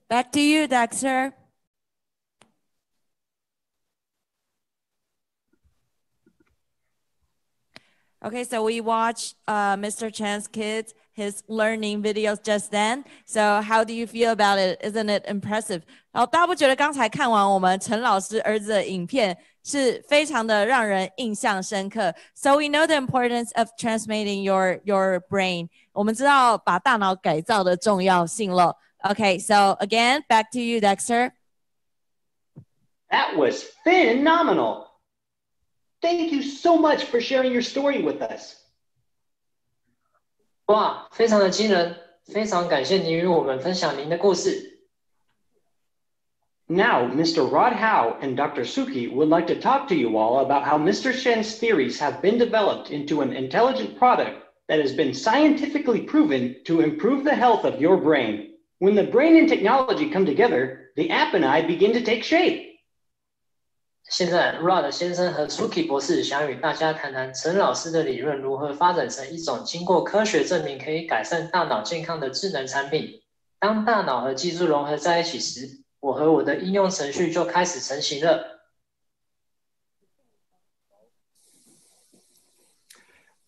Back to you, Dexter. Okay, so we watched Mr. Chan's kids, his learning videos just then. So how do you feel about it? Isn't it impressive? 然后大家不觉得刚才看完我们陈老师儿子的影片是非常的让人印象深刻 ？So we know the importance of transmitting your brain. 我们知道把大脑改造的重要性了。Okay, so again, back to you, Dexter. That was phenomenal. Thank you so much for sharing your story with us. 哇，非常的惊人，非常感谢您与我们分享您的故事。Now, Mr. Rod Howe and Dr. Sukhi would like to talk to you all about how Mr. Shen's theories have been developed into an intelligent product that has been scientifically proven to improve the health of your brain. When the brain and technology come together, the app and I begin to take shape. 现在 Rod 先生和 Sukhi 博士想与大家谈谈陈老师的理论如何发展成一种经过科学证明可以改善大脑健康的智能产品。当大脑和技术融合在一起时，我和我的应用程序就开始成型了。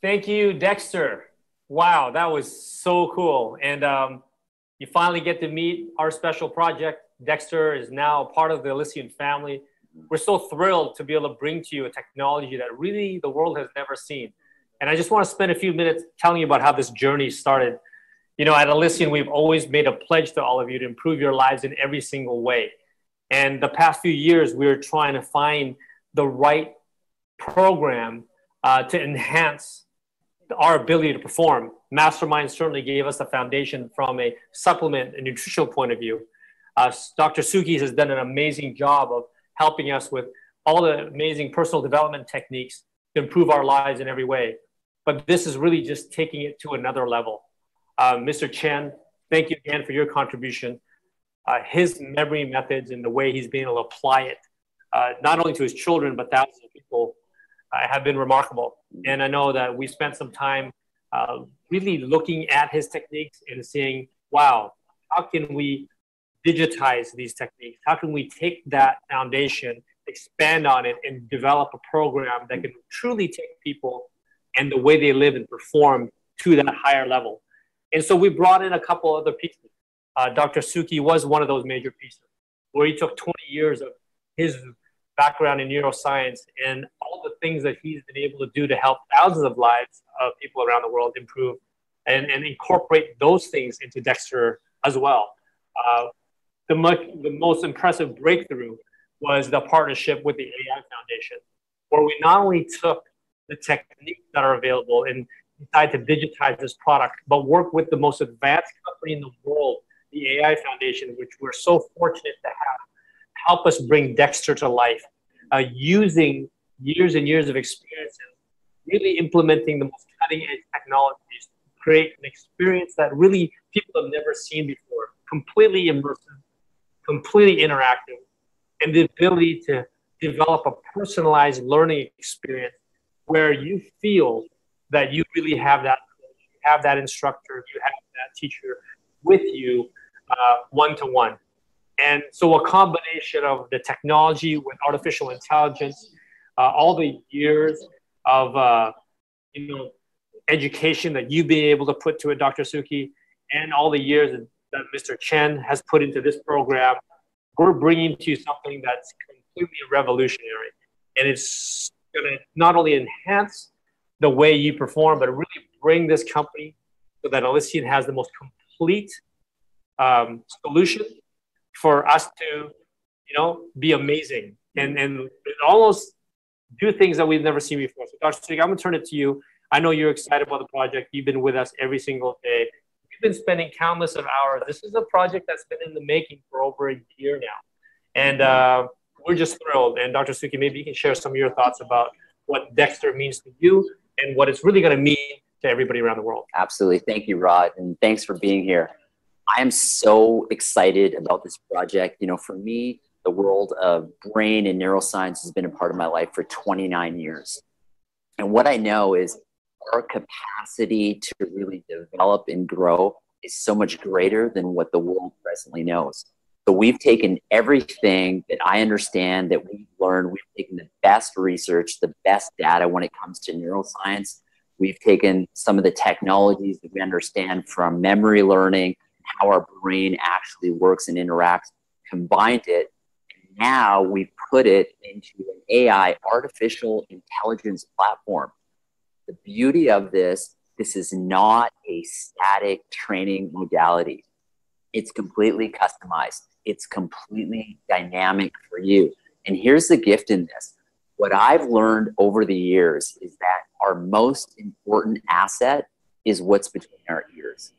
Thank you, Dexter. Wow, that was so cool. And you finally get to meet our special project. Dexter is now part of the Elysian family. We're so thrilled to be able to bring to you a technology that really the world has never seen. And I just want to spend a few minutes telling you about how this journey started. You know, at Elysian, we've always made a pledge to all of you to improve your lives in every single way. And the past few years, we were trying to find the right program to enhance our ability to perform. Mastermind certainly gave us the foundation from a supplement and nutritional point of view. Dr. Sukhi has done an amazing job of helping us with all the amazing personal development techniques to improve our lives in every way. But this is really just taking it to another level. Mr. Chen, thank you again for your contribution. His memory methods and the way he's been able to apply it, not only to his children, but thousands of people, have been remarkable. And I know that we spent some time really looking at his techniques and saying, wow, how can we digitize these techniques? How can we take that foundation, expand on it, and develop a program that can truly take people and the way they live and perform to that higher level? And so we brought in a couple other pieces. Dr. Sukhi was one of those major pieces, where he took 20 years of his background in neuroscience and all the things that he's been able to do to help thousands of lives of people around the world improve and incorporate those things into Dexter as well. The most impressive breakthrough was the partnership with the AI Foundation, where we not only took the techniques that are available and decided to digitize this product, but work with the most advanced company in the world, the AI Foundation, which we're so fortunate to have, help us bring Dexter to life, using years and years of experience and really implementing the most cutting-edge technologies to create an experience that really people have never seen before, completely immersive, completely interactive, and the ability to develop a personalized learning experience where you feel that you really have that coach, you have that instructor, you have that teacher with you one-to-one. And so a combination of the technology with artificial intelligence, all the years of education that you've been able to put to it, Dr. Sukhi, and all the years that Mr. Chen has put into this program, we're bringing to you something that's completely revolutionary. And it's going to not only enhance the way you perform, but really bring this company so that Elysian has the most complete solution for us to, be amazing and almost do things that we've never seen before. So Dr. Sukhi, I'm going to turn it to you. I know you're excited about the project. You've been with us every single day. We've been spending countless of hours. This is a project that's been in the making for over a year now. And we're just thrilled. And Dr. Sukhi, maybe you can share some of your thoughts about what Dexter means to you and what it's really going to mean to everybody around the world. Absolutely. Thank you, Rod. And thanks for being here. I am so excited about this project. For me, the world of brain and neuroscience has been a part of my life for 29 years. And what I know is our capacity to really develop and grow is so much greater than what the world presently knows. So we've taken everything that I understand, that we've learned. We've taken the best research, the best data when it comes to neuroscience. We've taken some of the technologies that we understand from memory learning, how our brain actually works and interacts, combined it. And now we've put it into an AI, artificial intelligence platform. The beauty of this is not a static training modality. It's completely customized. It's completely dynamic for you. And here's the gift in this. What I've learned over the years is that our most important asset is what's between our ears.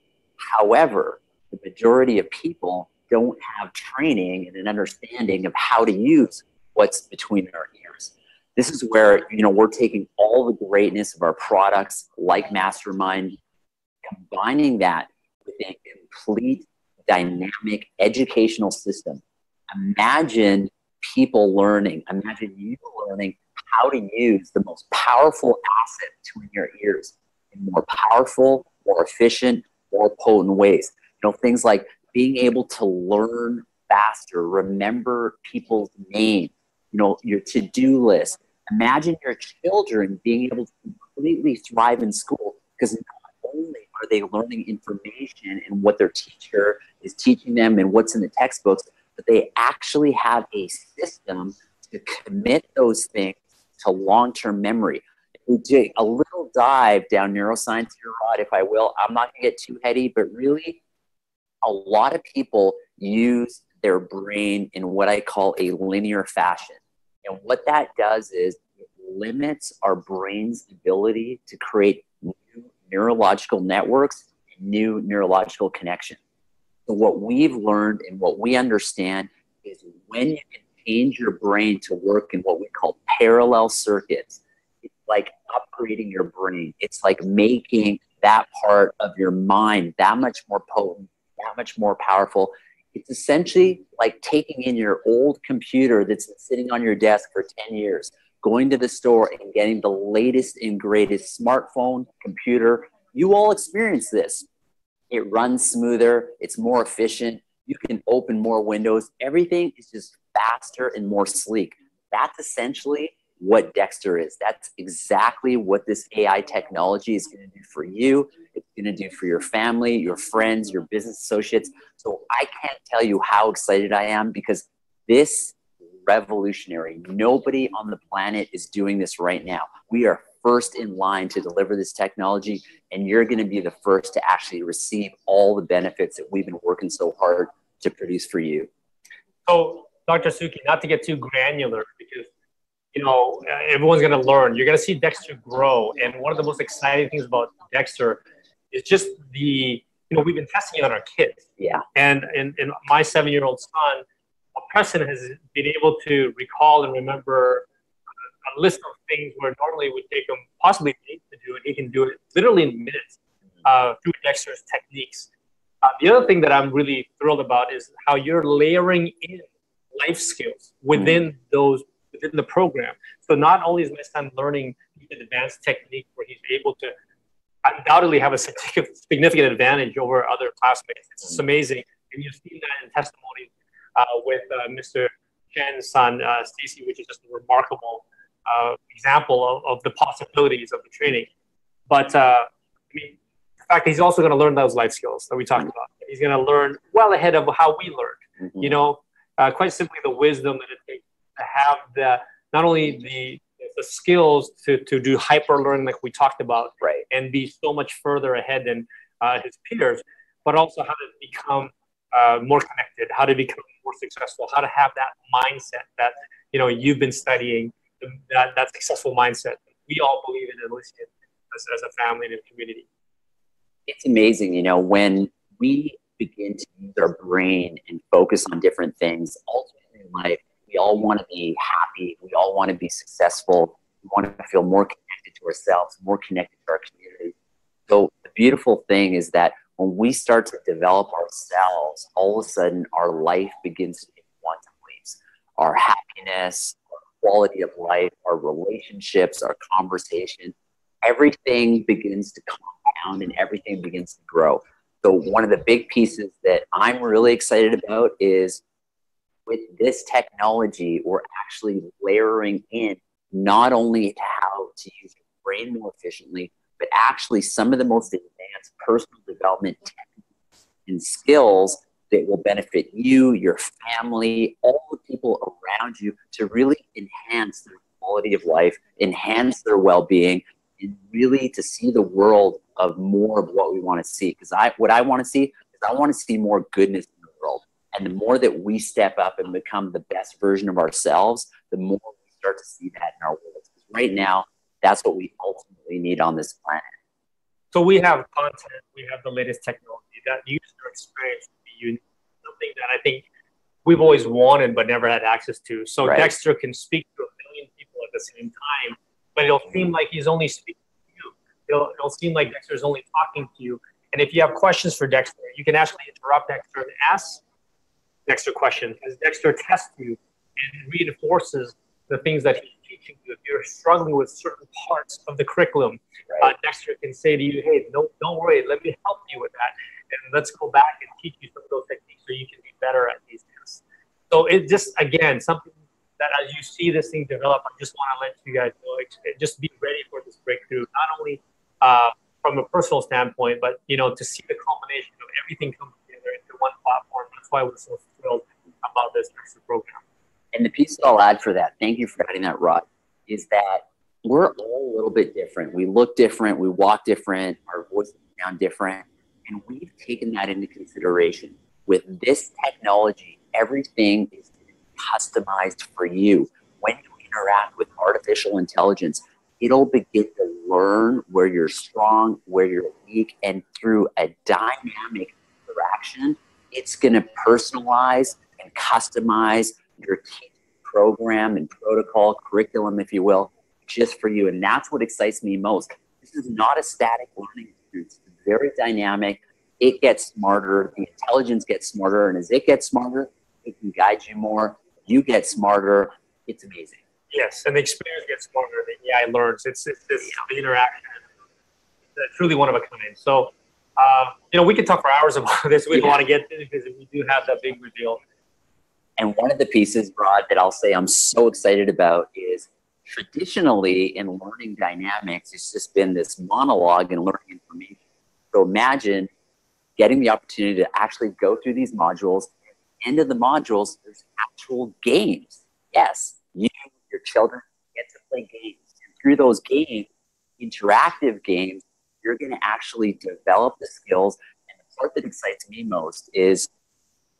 However, the majority of people don't have training and an understanding of how to use what's between our ears. This is where, we're taking all the greatness of our products like Mastermind, combining that with a complete dynamic educational system. Imagine people learning, imagine you learning how to use the most powerful asset between your ears in more powerful, more efficient, more potent ways. Things like being able to learn faster, remember people's names, your to-do list. Imagine your children being able to completely thrive in school, because not only are they learning information and what their teacher is teaching them and what's in the textbooks, but they actually have a system to commit those things to long-term memory. If we do a little dive down neuroscience here, Rod, if I will, I'm not going to get too heady, but really a lot of people use their brain in what I call a linear fashion. And what that does is it limits our brain's ability to create new neurological networks and new neurological connections. So what we've learned and what we understand is when you can change your brain to work in what we call parallel circuits, it's like upgrading your brain. It's like making that part of your mind that much more potent, that much more powerful. It's essentially like taking in your old computer that's been sitting on your desk for 10 years, going to the store and getting the latest and greatest smartphone, computer. You all experience this. It runs smoother. It's more efficient. You can open more windows. Everything is just faster and more sleek. That's essentially what Dexter is. That's exactly what this AI technology is going to do for you. It's going to do for your family, your friends, your business associates. So I can't tell you how excited I am, because this is revolutionary. Nobody on the planet is doing this right now. We are first in line to deliver this technology, and you're going to be the first to actually receive all the benefits that we've been working so hard to produce for you. So, Dr. Sukhi, not to get too granular, because everyone's going to learn. You're going to see Dexter grow. And one of the most exciting things about Dexter is just we've been testing it on our kids. Yeah. And my 7-year-old son, Preston, has been able to recall and remember a list of things where normally it would take him possibly days to do, and he can do it literally in minutes through Dexter's techniques. The other thing that I'm really thrilled about is how you're layering in life skills within the program. So not only is my son learning an advanced technique where he's able to undoubtedly have a significant advantage over other classmates. It's just amazing. And you've seen that in testimonies with Mr. Chen's son, Stacy, which is just a remarkable example of the possibilities of the training. But the fact that he's also going to learn those life skills that we talked about. He's going to learn well ahead of how we learned. Quite simply the wisdom that it takes to have not only the skills to do hyper learning like we talked about, right, and be so much further ahead than his peers, but also how to become more connected, how to become more successful, how to have that mindset that you've been studying, that successful mindset. We all believe in Elysian as a family and a community. It's amazing, when we begin to use our brain and focus on different things. Ultimately in life, we all want to be happy. We all want to be successful. We want to feel more connected to ourselves, more connected to our community. So the beautiful thing is that when we start to develop ourselves, all of a sudden our life begins to take quantum leaps. Our happiness, our quality of life, our relationships, our conversation, everything begins to compound and everything begins to grow. So one of the big pieces that I'm really excited about is with this technology, we're actually layering in not only how to use your brain more efficiently, but actually some of the most advanced personal development techniques and skills that will benefit you, your family, all the people around you to really enhance their quality of life, enhance their well-being, and really to see the world of more of what we want to see. Because what I want to see is I want to see more goodness in the world. And the more that we step up and become the best version of ourselves, the more we start to see that in our world. Because right now, that's what we ultimately need on this planet. So we have content, we have the latest technology. That user experience would be unique, something that I think we've always wanted but never had access to. So Right. Dexter can speak to 1 million people at the same time, but it'll seem like he's only speaking to you. It'll seem like Dexter's only talking to you. And if you have questions for Dexter, you can actually interrupt Dexter and ask Dexter questions, as Dexter tests you and reinforces the things that he's teaching you. If you're struggling with certain parts of the curriculum, Right. Dexter can say to you, hey, no, don't worry, let me help you with that. And let's go back and teach you some of those techniques so you can be better at these tests. So it just, again, something that as you see this thing develop, I just want to let you guys know, just be ready for this breakthrough, not only from a personal standpoint, but, you know, to see the culmination of everything come together into one platform. That's why we're so thrilled about this Dexter program. And the piece that I'll add for that, thank you for adding that, Rod, is that we're all a little bit different. We look different, we walk different, our voices sound different, and we've taken that into consideration. With this technology, everything is customized for you. When you interact with artificial intelligence, it'll begin to learn where you're strong, where you're weak, and through a dynamic interaction, it's going to personalize and customize your teaching program and protocol, curriculum, if you will, just for you. And that's what excites me most. This is not a static learning experience. It's very dynamic. It gets smarter. The intelligence gets smarter. And as it gets smarter, it can guide you more. You get smarter. It's amazing. Yes, and the experience gets smarter. The AI learns. It's this the interaction. It's truly one of a kind. So, you know, we could talk for hours about this. We don't want to get to it because we do have that big reveal. And one of the pieces, Rod, that I'll say I'm so excited about is traditionally in learning dynamics, it's just been this monologue and learning information. So imagine getting the opportunity to actually go through these modules. At the end of the modules, there's actual games. Yes, you, your children get to play games. And through those games, interactive games, you're going to actually develop the skills. And the part that excites me most is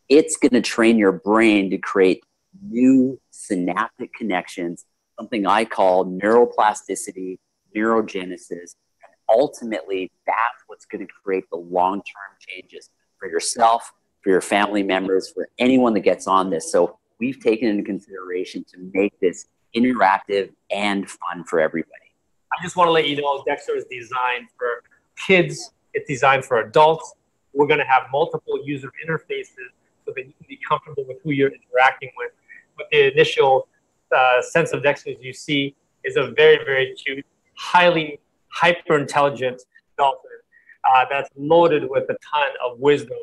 it's going to train your brain to create new synaptic connections, something I call neuroplasticity, neurogenesis. And ultimately, that's what's going to create the long-term changes for yourself, for your family members, for anyone that gets on this. So we've taken into consideration to make this interactive and fun for everybody. I just want to let you know Dexter is designed for kids. It's designed for adults. We're going to have multiple user interfaces so that you can be comfortable with who you're interacting with. But the initial sense of Dexter, as you see, is a very, very cute, highly hyper-intelligent dolphin that's loaded with a ton of wisdom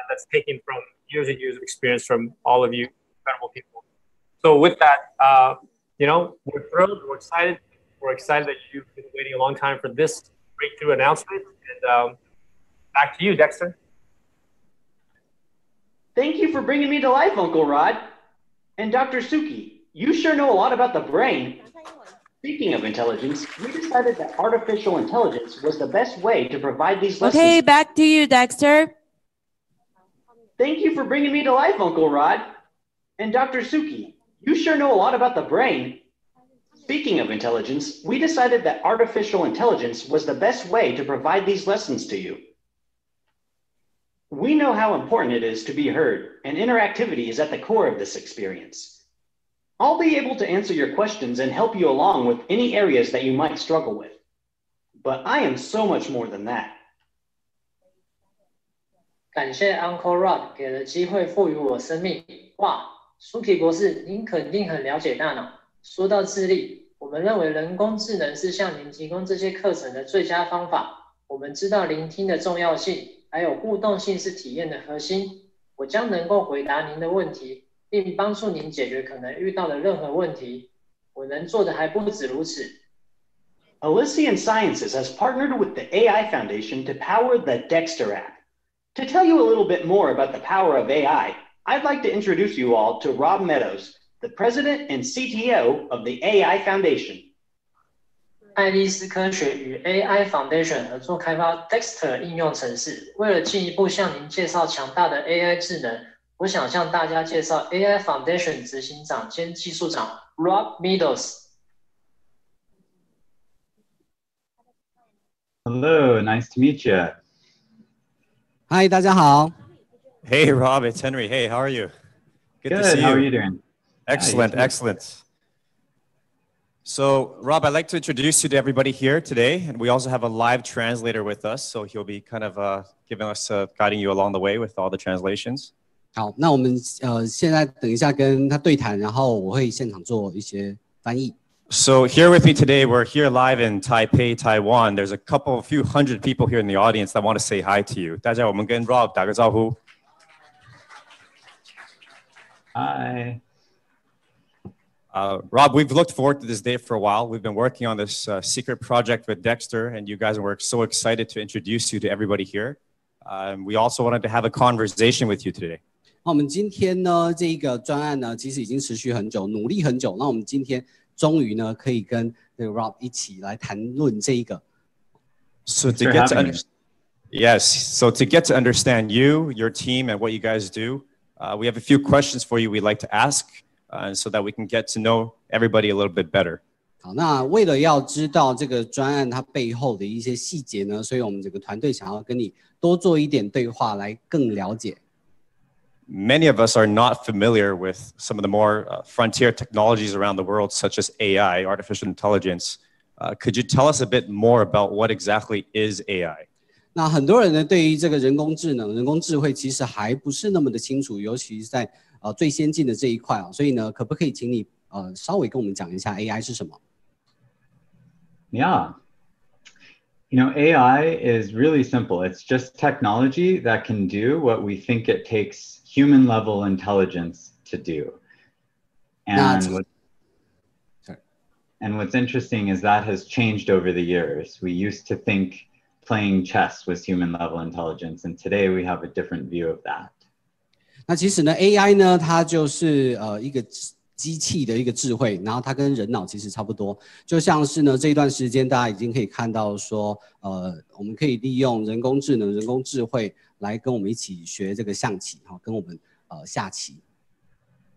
that's taken from years and years of experience from all of you incredible people. So with that, you know, we're thrilled, we're excited. We're excited that you've been waiting a long time for this breakthrough announcement. And back to you, Dexter. Thank you for bringing me to life, Uncle Rod. And Dr. Sukhi, you sure know a lot about the brain. Speaking of intelligence, we decided that artificial intelligence was the best way to provide these lessons. Okay, back to you, Dexter. Thank you for bringing me to life, Uncle Rod. And Dr. Sukhi, you sure know a lot about the brain. Speaking of intelligence, we decided that artificial intelligence was the best way to provide these lessons to you. We know how important it is to be heard, and interactivity is at the core of this experience. I'll be able to answer your questions and help you along with any areas that you might struggle with. But I am so much more than that. 感谢 Uncle Rod 给了机会赋予我生命。哇 ，Sukhi 博士，您肯定很了解大脑。说到智力，我们认为人工智能是向您提供这些课程的最佳方法。我们知道聆听的重要性，还有互动性是体验的核心。我将能够回答您的问题，并帮助您解决可能遇到的任何问题。我能做的还不止如此。Elysian Sciences has partnered with the AI Foundation to power the Dexter app. To tell you a little bit more about the power of AI, I'd like to introduce you all to Rob Meadows, the president and CTO of the AI Foundation. 爱丽丝科学与 AI Foundation 合作开发 Dexter 应用程式。为了进一步向您介绍强大的 AI 智能，我想向大家介绍 AI Foundation 执行长兼技术长 Rob Meadows。Hello, nice to meet you. Hi, 大家好。Hey, Rob, it's Henry. Hey, how are you? Good to see you. How are you doing? Excellent, excellent. So, Rob, I'd like to introduce you to everybody here today, and we also have a live translator with us, so he'll be kind of giving us, guiding you along the way with all the translations. 好，那我们现在等一下跟他对谈，然后我会现场做一些翻译。So here with me today, we're here live in Taipei, Taiwan. There's a few hundred people here in the audience that want to say hi to you. 大家我们跟 Rob 打个招呼。Hi. Rob, we've looked forward to this day for a while. We've been working on this secret project with Dexter, and you guys were so excited to introduce you to everybody here. We also wanted to have a conversation with you today. 那我们今天呢，这个专案呢，其实已经持续很久，努力很久。那我们今天终于呢，可以跟这个 Rob 一起来谈论这一个。So to get to understand you, your team, and what you guys do, we have a few questions for you we'd like to ask. So that we can get to know everybody a little bit better. 好，那为了要知道这个专案它背后的一些细节呢，所以我们整个团队想要跟你多做一点对话，来更了解。Many of us are not familiar with some of the more frontier technologies around the world, such as AI, artificial intelligence. Could you tell us a bit more about what exactly is AI? 那很多人呢，对于这个人工智能、人工智慧其实还不是那么的清楚，尤其是在最先进的这一块啊，所以呢，可不可以请你稍微跟我们讲一下 AI 是什么 ？Yeah. AI is really simple. It's just technology that can do what we think it takes human level intelligence to do. And what's interesting is that has changed over the years. We used to think playing chess was human level intelligence, and today we have a different view of that. 那其实呢 ，AI 呢，它就是一个机器的一个智慧，然后它跟人脑其实差不多，就像是呢这一段时间大家已经可以看到说，我们可以利用人工智能、人工智慧来跟我们一起学这个象棋，跟我们下棋。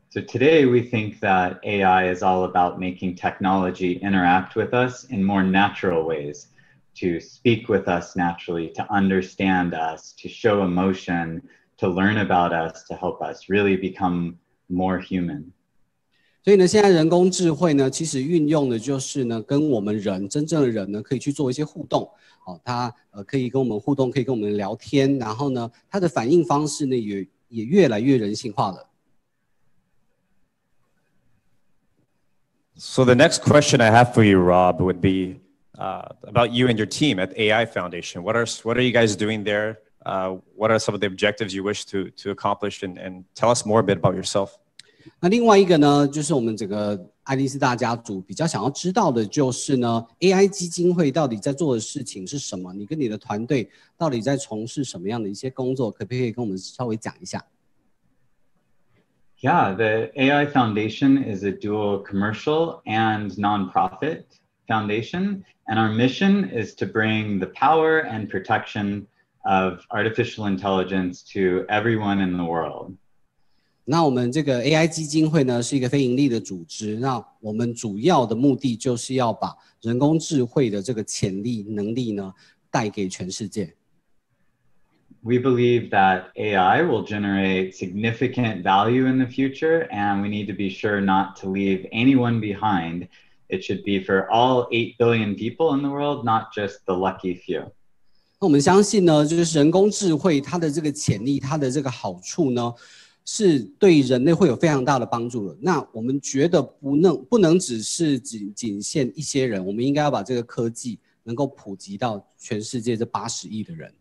So today we think that AI is all about making technology interact with us in more natural ways, to speak with us naturally, to understand us, to show emotion, to learn about us, to help us really become more human. 所以呢，现在人工智慧呢，其实运用的就是呢，跟我们人真正的人呢，可以去做一些互动。它可以跟我们互动，可以跟我们聊天，然后呢，它的反应方式呢，也越来越人性化了。So the next question I have for you, Rob, would be about you and your team at AI Foundation. What are you guys doing there? What are some of the objectives you wish to accomplish, and tell us more a bit about yourself. 那另外一个呢，就是我们整个爱丽丝大家族比较想要知道的就是呢 ，AI 基金会到底在做的事情是什么？你跟你的团队到底在从事什么样的一些工作？可不可以跟我们稍微讲一下？ Yeah, the AI Foundation is a dual commercial and nonprofit foundation, and our mission is to bring the power and protection of artificial intelligence to everyone in the world. 那我们这个 AI 基金会呢是一个非盈利的组织，那我们主要的目的就是要把人工智慧的这个潜力能力呢带给全世界。We believe that AI will generate significant value in the future, and we need to be sure not to leave anyone behind. It should be for all 8 billion people in the world, not just the lucky few. 那我们相信呢，就是人工智慧它的这个潜力，它的这个好处呢，是对人类会有非常大的帮助的。那我们觉得不能只是仅限一些人，我们应该要把这个科技能够普及到全世界这80亿的人。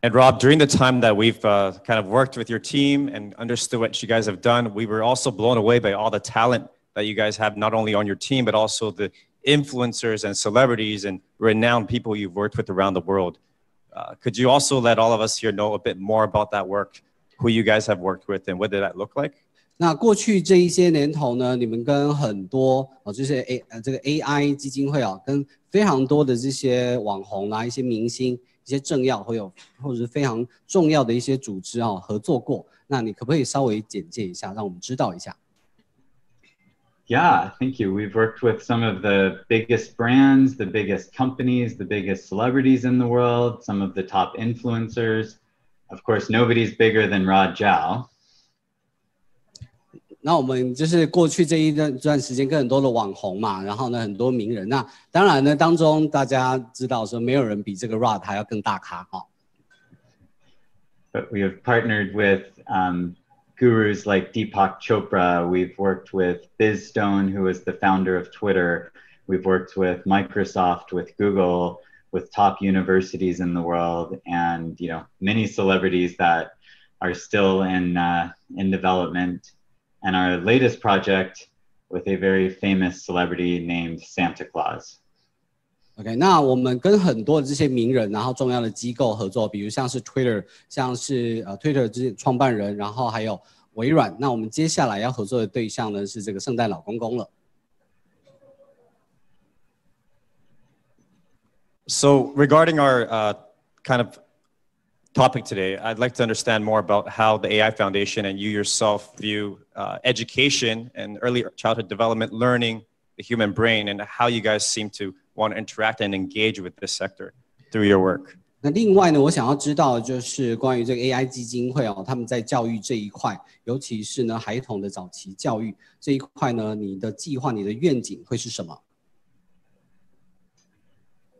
And Rob, during the time that we've kind of worked with your team and understood what you guys have done, we were also blown away by all the talent that you guys have, not only on your team, but also the influencers and celebrities and renowned people you've worked with around the world. Could you also let all of us here know a bit more about that work, who you guys have worked with, and what did that look like? 那过去这一些年头呢，你们跟很多就是这个 AI 基金会啊，跟非常多的这些网红啊、一些明星、一些政要或者是非常重要的一些组织啊合作过。那你可不可以稍微简介一下，让我们知道一下？ Yeah, thank you. We've worked with some of the biggest brands, the biggest companies, the biggest celebrities in the world, some of the top influencers. Of course, nobody's bigger than Rod Zhao. 那我们就是过去这一段时间跟很多的网红嘛，然后呢很多名人，那当然呢当中大家知道说没有人比这个 Rod 还要更大咖哈。But we have partnered with gurus like Deepak Chopra. We've worked with Biz Stone, who is the founder of Twitter. We've worked with Microsoft, with Google, with top universities in the world, and many celebrities that are still in development. And our latest project with a very famous celebrity named Santa Claus. OK， 那我们跟很多的这些名人，然后重要的机构合作，比如像是 Twitter， 像是Twitter 之创办人，然后还有微软。那我们接下来要合作的对象呢是这个圣诞老公公了。So regarding our kind of topic today, I'd like to understand more about how the AI Foundation and you yourself view education and early childhood development, learning the human brain, and how you guys seem to want to interact and engage with this sector through your work. 那另外呢，我想要知道就是关于这个 AI 基金会他们在教育这一块，尤其是呢孩童的早期教育这一块呢，你的计划、你的愿景会是什么？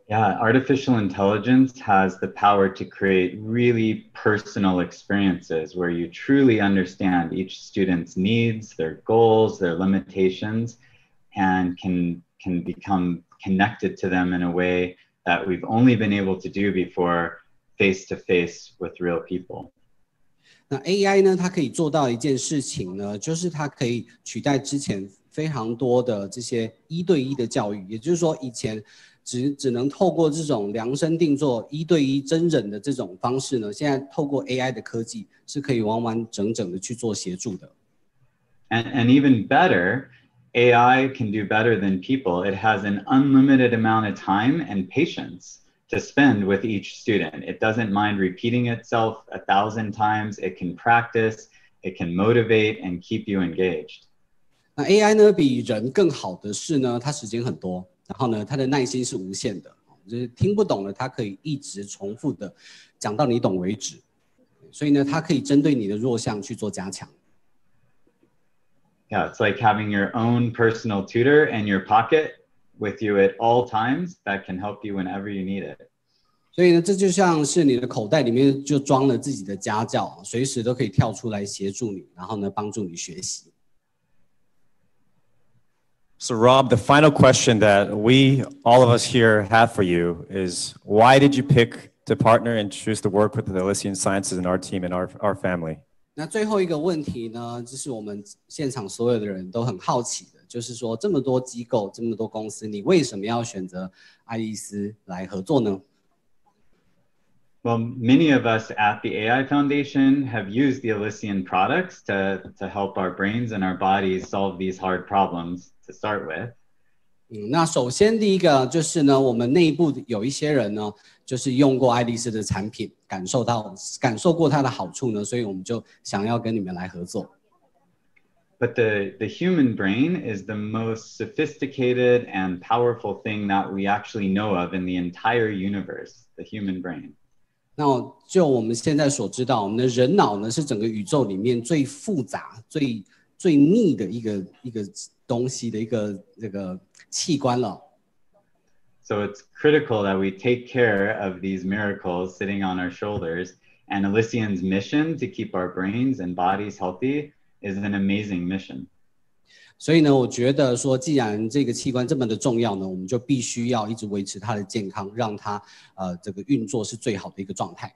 Yeah, artificial intelligence has the power to create really personal experiences where you truly understand each student's needs, their goals, their limitations, and can become connected to them in a way that we've only been able to do before face-to-face with real people. 那 AI 呢，它可以做到一件事情呢，就是它可以取代之前非常多的这些1对1的教育，也就是说以前只能透过这种量身定做1对1真人的这种方式呢，现在透过 AI 的科技是可以完完整整的去做协助的。And even better, AI can do better than people. It has an unlimited amount of time and patience to spend with each student. It doesn't mind repeating itself 1,000 times. It can practice, it can motivate and keep you engaged. 那 AI 呢，比人更好的是呢，它时间很多。 然后呢，它的耐心是无限的，就是听不懂了，它可以一直重复的讲到你懂为止。所以呢，它可以针对你的弱项去做加强。Yeah, it's like having your own personal tutor in your pocket with you at all times that can help you whenever you need it. 所以呢，这就像是你的口袋里面就装了自己的家教，随时都可以跳出来协助你，然后呢，帮助你学习。 So Rob, the final question that all of us here have for you is, why did you pick to partner and choose to work with the Elysian Sciences and our team and our family? 那最后一个问题呢，就是我们现场所有的人都很好奇的，就是说这么多机构、这么多公司，你为什么要选择爱丽丝来合作呢？ Well, many of us at the AI Foundation have used the Elysian products to help our brains and our bodies solve these hard problems to start with. 那首先第一个就是呢，我们内部有一些人呢，就是用过爱丽丝的产品，感受过它的好处呢，所以我们就想要跟你们来合作。 But the human brain is the most sophisticated and powerful thing that we actually know of in the entire universe, the human brain. 那就我们现在所知道，我们的人脑呢是整个宇宙里面最复杂、最密的一个东西的一个这个器官了。 So it's critical that we take care of these miracles sitting on our shoulders. And Elysian's mission to keep our brains and bodies healthy is an amazing mission. 所以呢，我觉得说，既然这个器官这么的重要呢，我们就必须要一直维持它的健康，让它这个运作是最好的一个状态。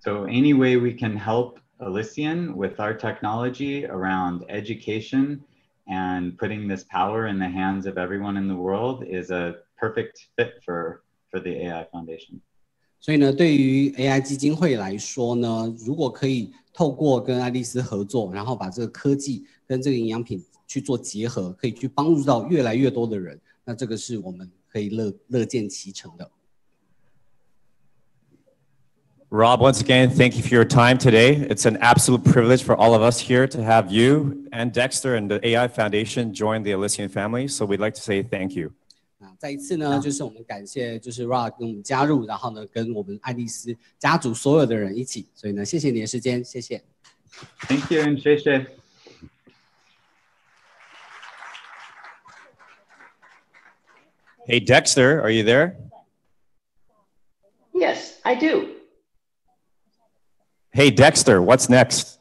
So any way we can help Elysian with our technology around education and putting this power in the hands of everyone in the world is a perfect fit for the AI Foundation. 所以呢，对于 AI 基金会来说呢，如果可以透过跟爱丽丝合作，然后把这个科技跟这个营养品去做结合，可以去帮助到越来越多的人，那这个是我们可以乐见其成的。Rob, once again, thank you for your time today. It's an absolute privilege for all of us here to have you and Dexter and the AI Foundation join the Elysian family. So we'd like to say thank you. 再一次呢，就是我们感谢，就是 Rob 跟我们加入，然后呢，跟我们爱丽丝家族所有的人一起，所以呢，谢谢你的时间，谢谢。Thank you and 谢谢。Hey, Dexter, are you there? Yes, I do. Hey, Dexter, what's next?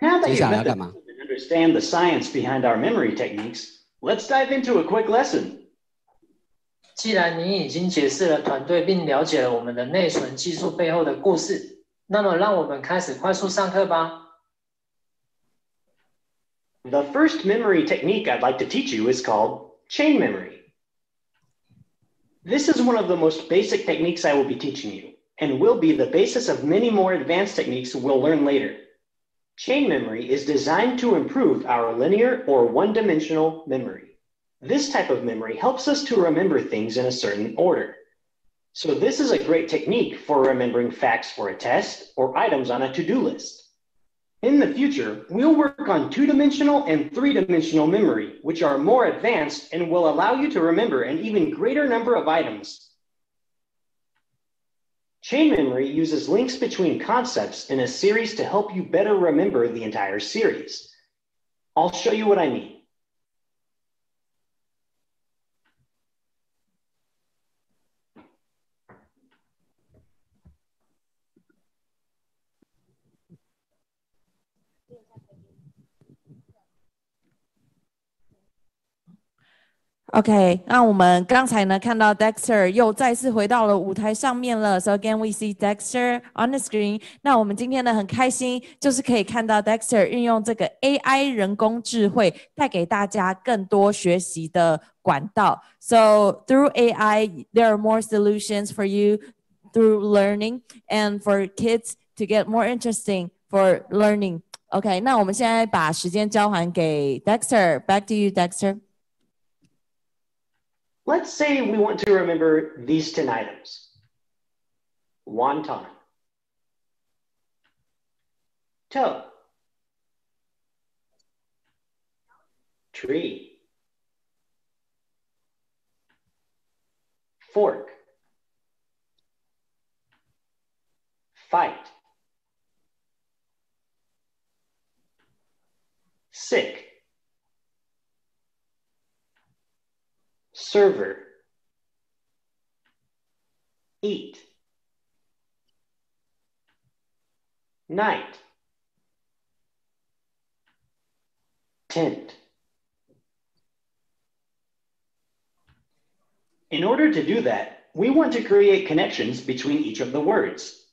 Now that 接 you've 下来要 met the 干嘛？ and understand the science behind our memory techniques, let's dive into a quick lesson. 既然你已经解释了团队并了解了我们的内存技术背后的故事，那么让我们开始快速上课吧。The first memory technique I'd like to teach you is called chain memory. This is one of the most basic techniques I will be teaching you, and will be the basis of many more advanced techniques we'll learn later. Chain memory is designed to improve our linear or one-dimensional memory. This type of memory helps us to remember things in a certain order. So this is a great technique for remembering facts for a test or items on a to-do list. In the future, we'll work on two-dimensional and three-dimensional memory, which are more advanced and will allow you to remember an even greater number of items. Chain memory uses links between concepts in a series to help you better remember the entire series. I'll show you what I mean. OK， 那我们刚才呢看到 Dexter 又再次回到了舞台上面了。So again we see Dexter on the screen。那我们今天呢很开心，就是可以看到 Dexter 运用这个 AI 人工智慧，带给大家更多学习的管道。So through AI, there are more solutions for you through learning and for kids to get more interesting for learning. OK， 那我们现在把时间交还给 Dexter。Back to you, Dexter. Let's say we want to remember these 10 items. Wonton, toe, tree, fork, fight, sick, server, eat, night, tent. In order to do that, we want to create connections between each of the words.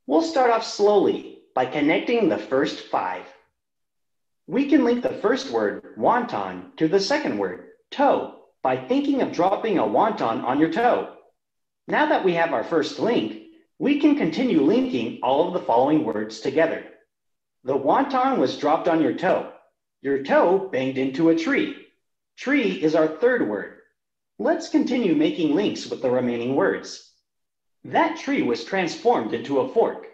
We'll start off slowly by connecting the first 5. We can link the first word, wonton, to the second word, toe, by thinking of dropping a wonton on your toe. Now that we have our first link, we can continue linking all of the following words together. The wonton was dropped on your toe. Your toe banged into a tree. Tree is our third word. Let's continue making links with the remaining words. That tree was transformed into a fork.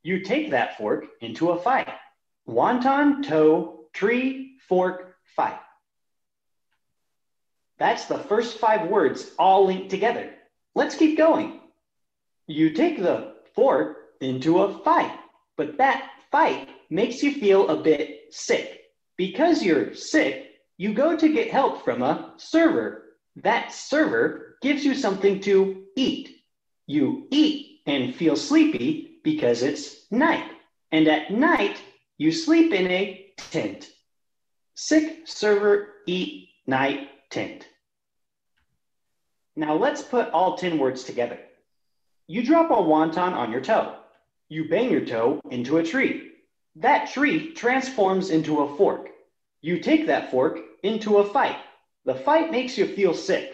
You take that fork into a fight. Wonton, toe, tree, fork, fight. That's the first 5 words all linked together. Let's keep going. You take the fork into a fight, but that fight makes you feel a bit sick. Because you're sick, you go to get help from a server. That server gives you something to eat. You eat and feel sleepy because it's night. And at night, you sleep in a tent. Sick, server, eat, night, tent. Now let's put all 10 words together. You drop a wonton on your toe. You bang your toe into a tree. That tree transforms into a fork. You take that fork into a fight. The fight makes you feel sick.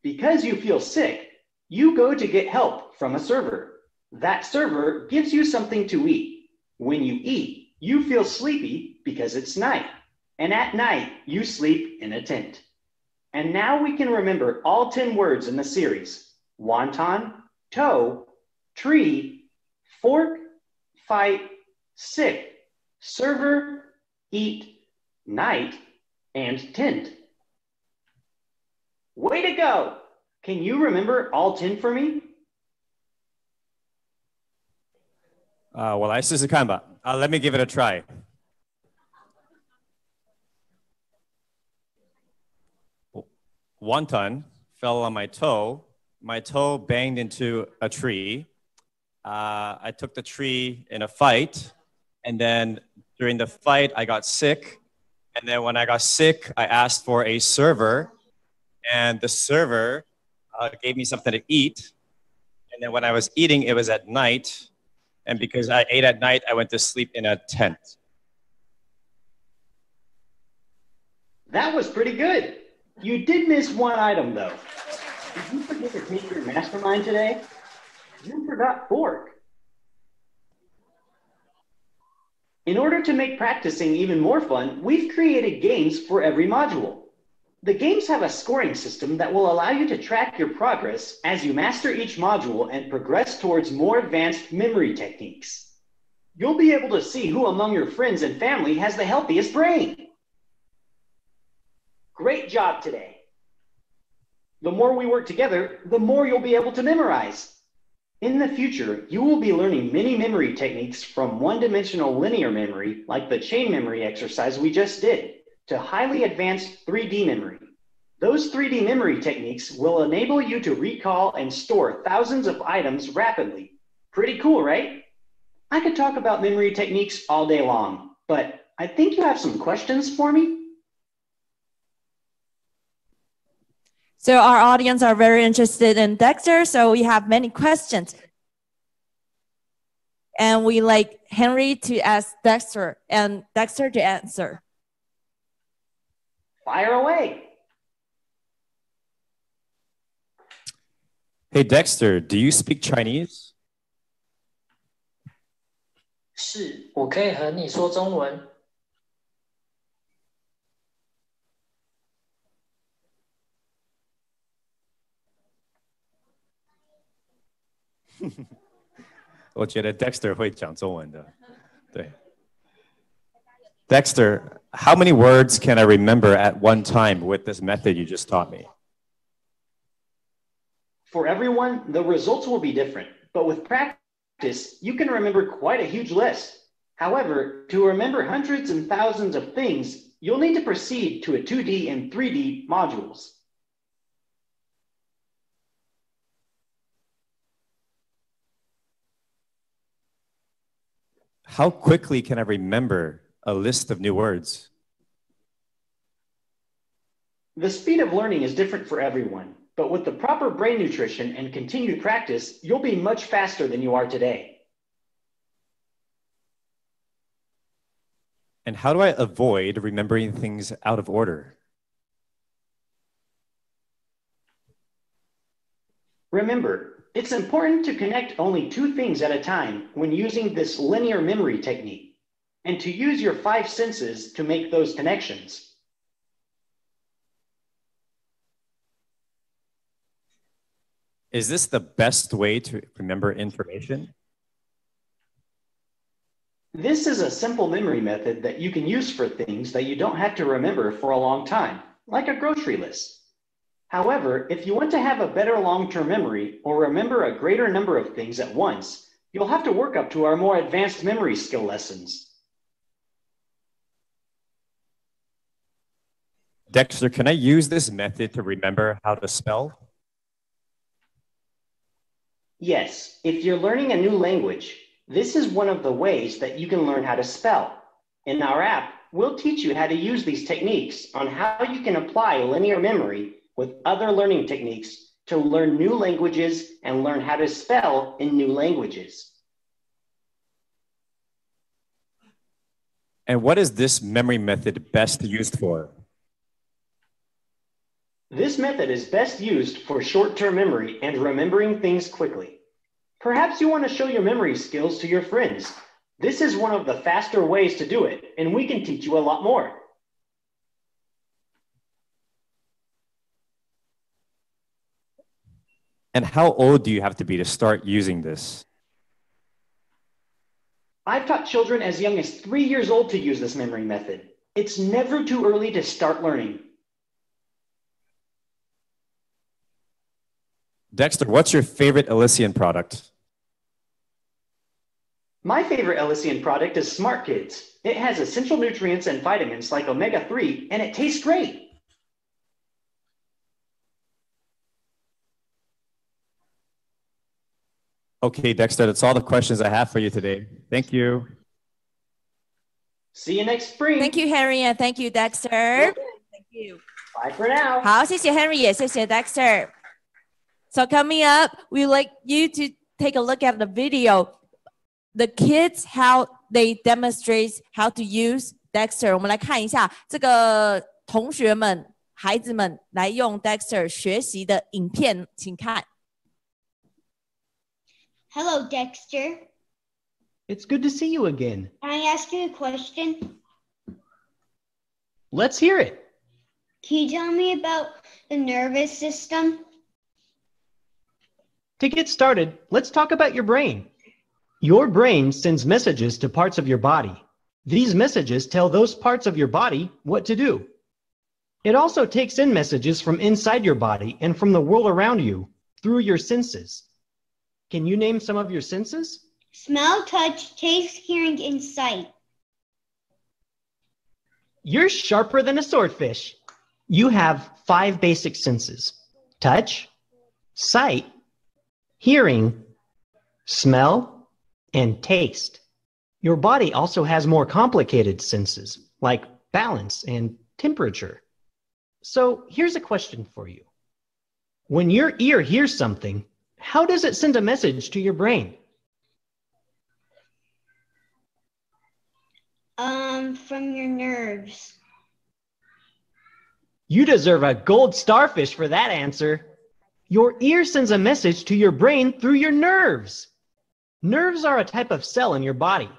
Because you feel sick, you go to get help from a server. That server gives you something to eat. When you eat, you feel sleepy because it's night. And at night, you sleep in a tent. And now we can remember all 10 words in the series: wonton, toe, tree, fork, fight, sick, server, eat, night, and tent. Way to go! Can you remember all 10 for me? 我来试试看吧。Let me give it a try. Wonton fell on my toe. My toe banged into a tree. I took the tree in a fight. And then during the fight, I got sick. And then when I got sick, I asked for a server. And the server gave me something to eat. And then when I was eating, it was at night. And because I ate at night, I went to sleep in a tent. That was pretty good. You did miss one item, though. Did you forget to take your mastermind today? You forgot fork. In order to make practicing even more fun, we've created games for every module. The games have a scoring system that will allow you to track your progress as you master each module and progress towards more advanced memory techniques. You'll be able to see who among your friends and family has the healthiest brain. Great job today. The more we work together, the more you'll be able to memorize. In the future, you will be learning many memory techniques from one-dimensional linear memory, like the chain memory exercise we just did, to highly advanced 3D memory. Those 3D memory techniques will enable you to recall and store thousands of items rapidly. Pretty cool, right? I could talk about memory techniques all day long, but I think you have some questions for me. So our audience are very interested in Dexter, so we have many questions. And we like Henry to ask Dexter and Dexter to answer. Fire away. Hey, Dexter, do you speak Chinese? 是，我可以和你说中文。我觉得 Dexter 会讲中文的。对。Dexter, how many words can I remember at one time with this method you just taught me? For everyone, the results will be different, but with practice, you can remember quite a huge list. However, to remember hundreds and thousands of things, you'll need to proceed to a 2D and 3D modules. How quickly can I remember a list of new words? The speed of learning is different for everyone, but with the proper brain nutrition and continued practice, you'll be much faster than you are today. And how do I avoid remembering things out of order? Remember, it's important to connect only 2 things at a time when using this linear memory technique, and to use your 5 senses to make those connections. Is this the best way to remember information? This is a simple memory method that you can use for things that you don't have to remember for a long time, like a grocery list. However, if you want to have a better long-term memory or remember a greater number of things at once, you'll have to work up to our more advanced memory skill lessons. Dexter, can I use this method to remember how to spell? Yes, if you're learning a new language, this is one of the ways that you can learn how to spell. In our app, we'll teach you how to use these techniques on how you can apply linear memory with other learning techniques to learn new languages and learn how to spell in new languages. And what is this memory method best used for? This method is best used for short-term memory and remembering things quickly. Perhaps you want to show your memory skills to your friends. This is one of the faster ways to do it, and we can teach you a lot more. And how old do you have to be to start using this? I've taught children as young as 3 years old to use this memory method. It's never too early to start learning. Dexter, what's your favorite Elysian product? My favorite Elysian product is Smart Kids. It has essential nutrients and vitamins like omega-3, and it tastes great. Okay, Dexter, that's all the questions I have for you today. Thank you. See you next spring. Thank you, Henry, and thank you, Dexter. Thank you. Bye for now. 好，谢谢 Henry， 也谢谢 Dexter. So coming up, we'd like you to take a look at the video. The kids, how they demonstrate how to use Dexter. 我们来看一下这个同学们、孩子们来用 Dexter 学习的影片，请看。Hello, Dexter. It's good to see you again. Can I ask you a question? Let's hear it. Can you tell me about the nervous system? To get started, let's talk about your brain. Your brain sends messages to parts of your body. These messages tell those parts of your body what to do. It also takes in messages from inside your body and from the world around you through your senses. Can you name some of your senses? Smell, touch, taste, hearing, and sight. You're sharper than a swordfish. You have 5 basic senses: touch, sight, hearing, smell, and taste. Your body also has more complicated senses, like balance and temperature. So here's a question for you. When your ear hears something, how does it send a message to your brain? From your nerves. You deserve a gold starfish for that answer. Your ear sends a message to your brain through your nerves. Nerves are a type of cell in your body.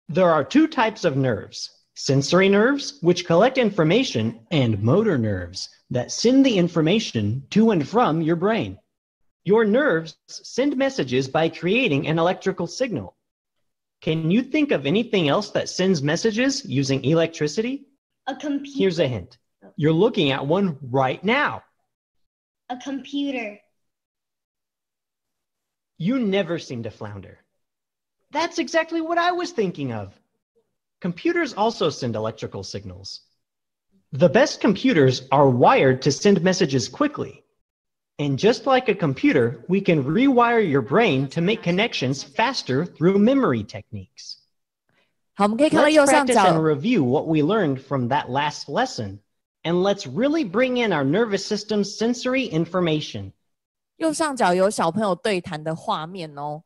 There are 2 types of nerves: sensory nerves, which collect information, and motor nerves that send the information to and from your brain. Your nerves send messages by creating an electrical signal. Can you think of anything else that sends messages using electricity? A computer. Here's a hint. You're looking at one right now. A computer. You never seem to flounder. That's exactly what I was thinking of. Computers also send electrical signals. The best computers are wired to send messages quickly. And just like a computer, we can rewire your brain to make connections faster through memory techniques. 好，我们可以看到 Let's 右上 practice 角 and review what we learned from that last lesson. And let's really bring in our nervous system's sensory information. 右上角有小朋友对谈的画面哦。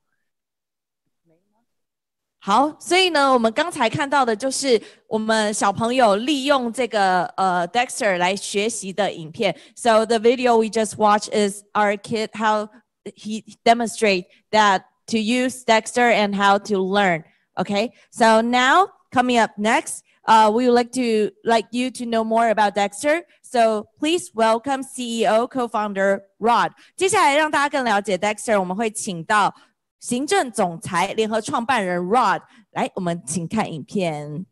好，所以呢，我们刚才看到的就是我们小朋友利用这个Dexter 来学习的影片。So the video we just watched is our kid how he demonstrate that to use Dexter and how to learn. Okay, so now coming up next, we would like you to know more about Dexter. So please welcome CEO co-founder Rod. 接下来让大家更了解 Dexter， 我们会请到行政总裁联合创办人 Rod 来，我们请看影片。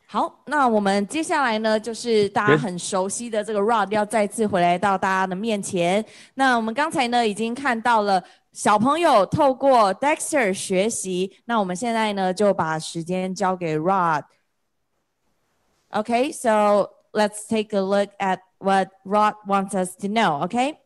好，那我们接下来呢，就是大家很熟悉的这个 Rod 要再次回来到大家的面前。那我们刚才呢已经看到了小朋友透过 Dexter 学习，那我们现在呢就把时间交给 Rod。Okay, so let's take a look at what Rod wants us to know, okay?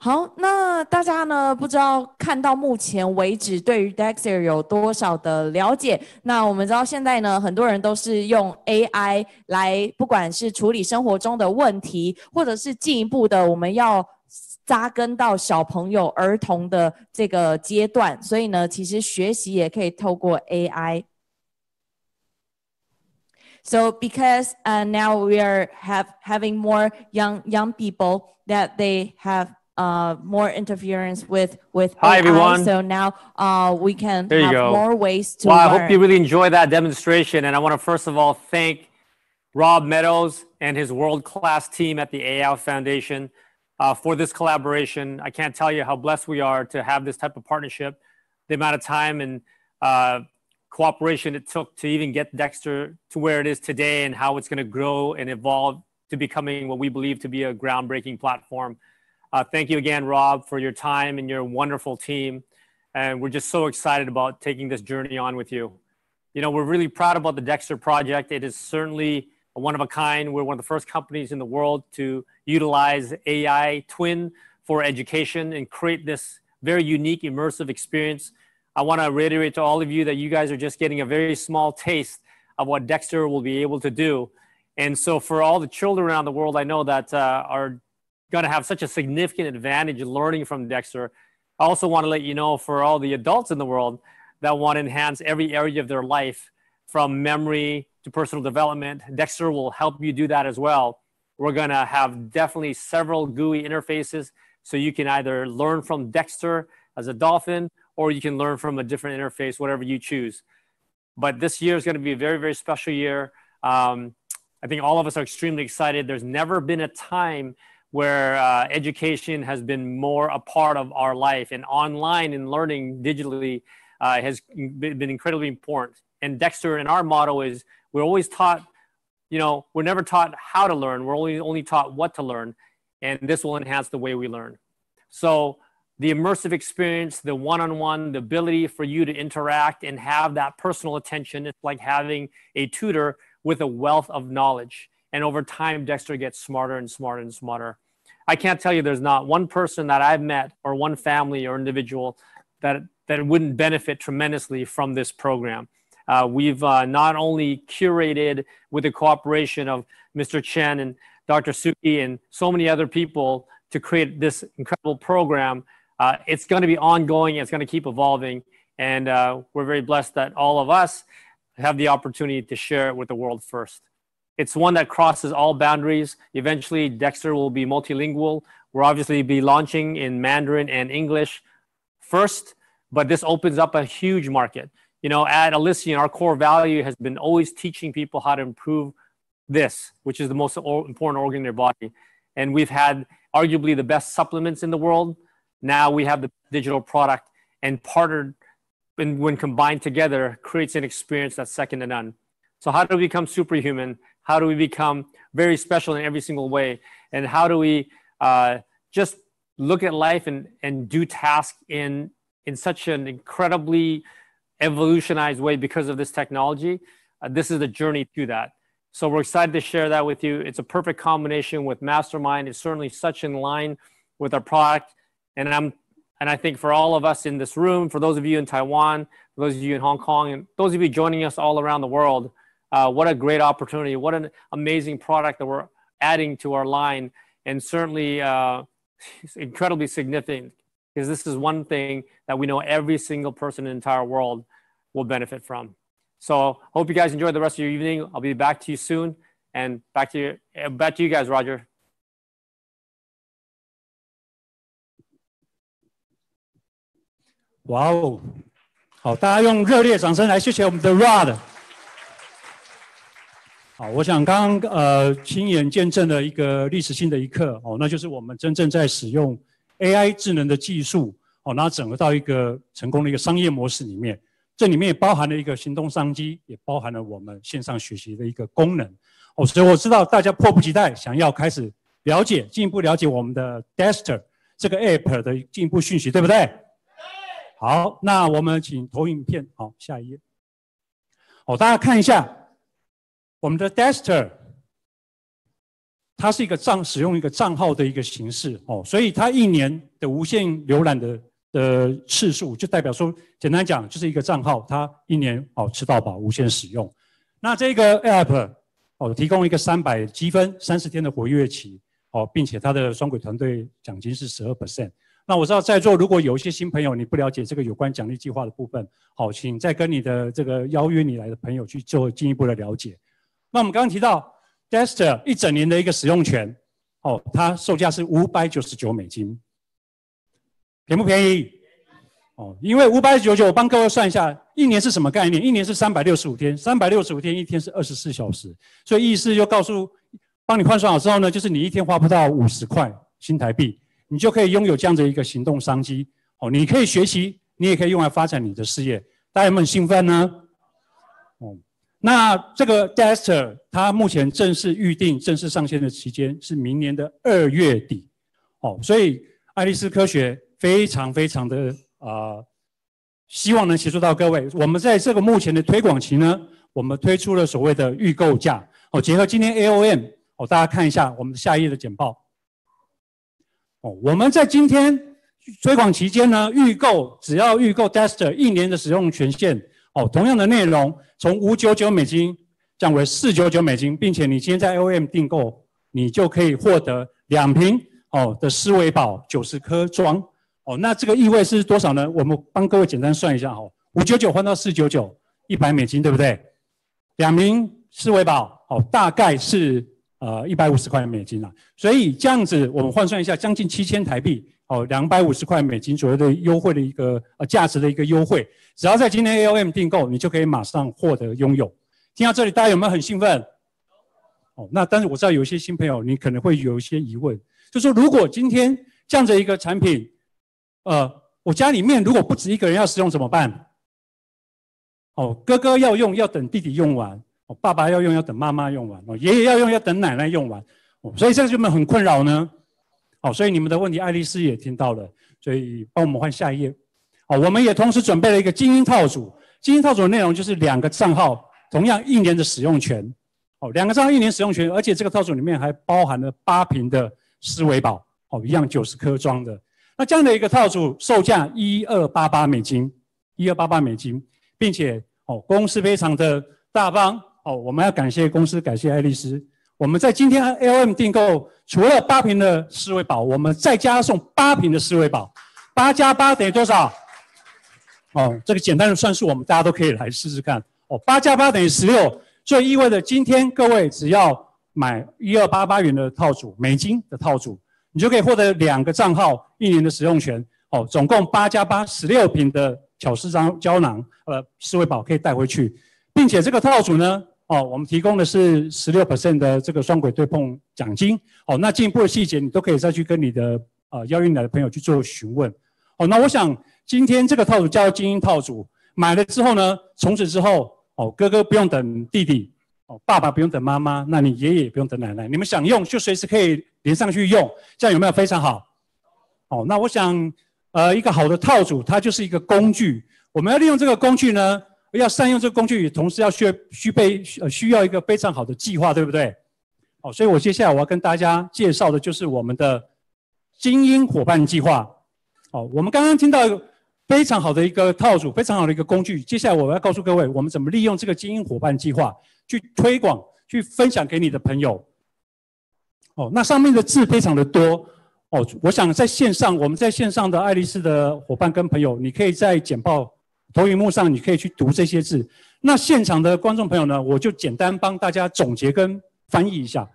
好，那大家呢不知道看到目前为止对于 Dexter 有多少的了解？那我们知道现在呢，很多人都是用 AI 来，不管是处理生活中的问题，或者是进一步的我们要扎根到小朋友、儿童的这个阶段，所以呢，其实学习也可以透过 AI。So because now we are having more young people that they have more interference with Hi, AI. everyone. So now we can There you have go. more ways to Well, learn. I hope you really enjoyed that demonstration. And I want to first of all thank Rob Meadows and his world-class team at the AI Foundation for this collaboration. I can't tell you how blessed we are to have this type of partnership. The amount of time and cooperation it took to even get Dexter to where it is today and how it's going to grow and evolve to becoming what we believe to be a groundbreaking platform. Thank you again, Rob, for your time and your wonderful team. And we're just so excited about taking this journey on with you. You know, we're really proud about the Dexter project. It is certainly a one of a kind. We're one of the first companies in the world to utilize AI twin for education and create this very unique, immersive experience. I want to reiterate to all of you that you guys are just getting a very small taste of what Dexter will be able to do. And so for all the children around the world, I know that are going to have such a significant advantage in learning from Dexter. I also want to let you know for all the adults in the world that want to enhance every area of their life, from memory to personal development, Dexter will help you do that as well. We're going to have definitely several GUI interfaces, so you can either learn from Dexter as a dolphin, or you can learn from a different interface, whatever you choose. But this year is going to be a very, very special year. I think all of us are extremely excited. There's never been a time where education has been more a part of our life, and online and learning digitally has been incredibly important. And Dexter, and our motto is, we're always taught, you know, we're never taught how to learn. We're only taught what to learn. And this will enhance the way we learn. So the immersive experience, the one-on-one, the ability for you to interact and have that personal attention, it's like having a tutor with a wealth of knowledge. And over time, Dexter gets smarter and smarter and smarter. I can't tell you there's not one person that I've met or one family or individual that wouldn't benefit tremendously from this program. We've not only curated with the cooperation of Mr. Chen and Dr. Sukhi and so many other people to create this incredible program. It's going to be ongoing. It's going to keep evolving. And we're very blessed that all of us have the opportunity to share it with the world first. It's one that crosses all boundaries. Eventually, Dexter will be multilingual. We'll obviously be launching in Mandarin and English first, but this opens up a huge market. You know, at Elysian, our core value has been always teaching people how to improve this, which is the most important organ in their body. And we've had arguably the best supplements in the world. Now we have the digital product, and partnered, and when combined together, creates an experience that's second to none. So how do we become superhuman? How do we become very special in every single way? And how do we just look at life and do tasks in such an incredibly evolutionized way because of this technology? This is the journey to that. So we're excited to share that with you. It's a perfect combination with Mastermind. It's certainly such in line with our product. And I think for all of us in this room, for those of you in Taiwan, for those of you in Hong Kong, and those of you joining us all around the world, what a great opportunity. What an amazing product that we're adding to our line. And certainly incredibly significant, because this is one thing that we know every single person in the entire world will benefit from. So hope you guys enjoy the rest of your evening. I'll be back to you soon. And back to you guys, Roger. Wow. 好，大家用热烈掌声来谢谢我们的 Rod。好，我想刚刚亲眼见证了一个历史性的一刻哦，那就是我们真正在使用 AI 智能的技术哦，然后整合到一个成功的一个商业模式里面。这里面也包含了一个行动商机，也包含了我们线上学习的一个功能哦，所以我知道大家迫不及待想要开始了解，进一步了解我们的 Dexter 这个 App 的进一步讯息，对不对？好，那我们请投影片，好，下一页。好，大家看一下我们的 Dexter 它是一个使用一个账号的一个形式哦，所以它1年的无限浏览的次数，就代表说，简单讲就是一个账号，它1年吃到饱，无限使用。那这个 App 提供一个300积分，30天的活跃期并且它的双轨团队奖金是12%。那我知道在座如果有一些新朋友你不了解这个有关奖励计划的部分，请再跟你的这个邀约你来的朋友去做进一步的了解。那我们刚刚提到 Dexter 1整年的一个使用权，它售价是$599，便不便宜？因为599，我帮各位算一下，1年是什么概念？1年是365天，365天，1天是24小时，所以意思就帮你换算好之后呢，就是你1天花不到50块新台币，你就可以拥有这样的一个行动商机。你可以学习，你也可以用来发展你的事业。大家有没有很兴奋呢？那这个 Dexter 它目前正式预定、正式上线的期间是明年的2月底。所以爱丽丝科学非常的希望能协助到各位。我们在这个目前的推广期呢，我们推出了所谓的预购价。结合今天 AOM，大家看一下我们下一页的简报。我们在今天推广期间呢，只要预购 Dexter 1年的使用权限，同样的内容从$599降为$499，并且你今天在 AOM 订购，你就可以获得2瓶的思维宝90颗装。那这个意味是多少呢？我们帮各位简单算一下，599换到$499，$100，对不对？2瓶思维宝大概是$150啦。所以这样子我们换算一下，将近7000台币，$250左右的优惠的一个价值的一个优惠，只要在今天 AOM 订购，你就可以马上获得拥有。听到这里，大家有没有很兴奋？那但是我知道有一些新朋友，你可能会有一些疑问，就是说如果今天这样的一个产品，我家里面如果不止一个人要使用怎么办？哥哥要用要等弟弟用完，爸爸要用要等妈妈用完，爷爷要用要等奶奶用完，所以这个就很困扰呢。所以你们的问题爱丽丝也听到了，所以帮我们换下一页。我们也同时准备了一个精英套组，精英套组的内容就是2个账号，同样1年的使用权。2个账号1年使用权，而且这个套组里面还包含了8瓶的思维宝，一样90颗装的。那这样的一个套组售价$1288，$1288，并且公司非常的大方，我们要感谢公司，感谢爱丽丝。我们在今天 AOM 订购，除了8瓶的思维宝，我们再加送8瓶的思维宝，8加8等于多少？这个简单的算术，我们大家都可以来试试看。8加8等于16，所以意味着今天各位只要买$1288的套组，美金的套组，你就可以获得2个账号1年的使用权。总共8加8 16瓶的巧思胶囊，思维宝可以带回去，并且这个套组呢，我们提供的是16% 的这个双轨对碰奖金。那进一步的细节你都可以再去跟你的邀约你来的朋友去做询问。那我想今天这个套组叫精英套组，买了之后呢，从此之后哥哥不用等弟弟，爸爸不用等妈妈，那你爷爷也不用等奶奶，你们想用就随时可以连上去用，这样有没有非常好？那我想一个好的套组它就是一个工具，我们要利用这个工具呢，要善用这个工具，同时要需要一个非常好的计划，对不对？所以我接下来我要跟大家介绍的就是我们的精英伙伴计划。我们刚刚听到非常好的一个套组，非常好的一个工具，接下来我要告诉各位，我们怎么利用这个精英伙伴计划去推广、去分享给你的朋友。那上面的字非常的多。我想在线上，我们在线上的爱丽丝的伙伴跟朋友，你可以在简报投影幕上，你可以去读这些字。那现场的观众朋友呢，我就简单帮大家总结跟翻译一下。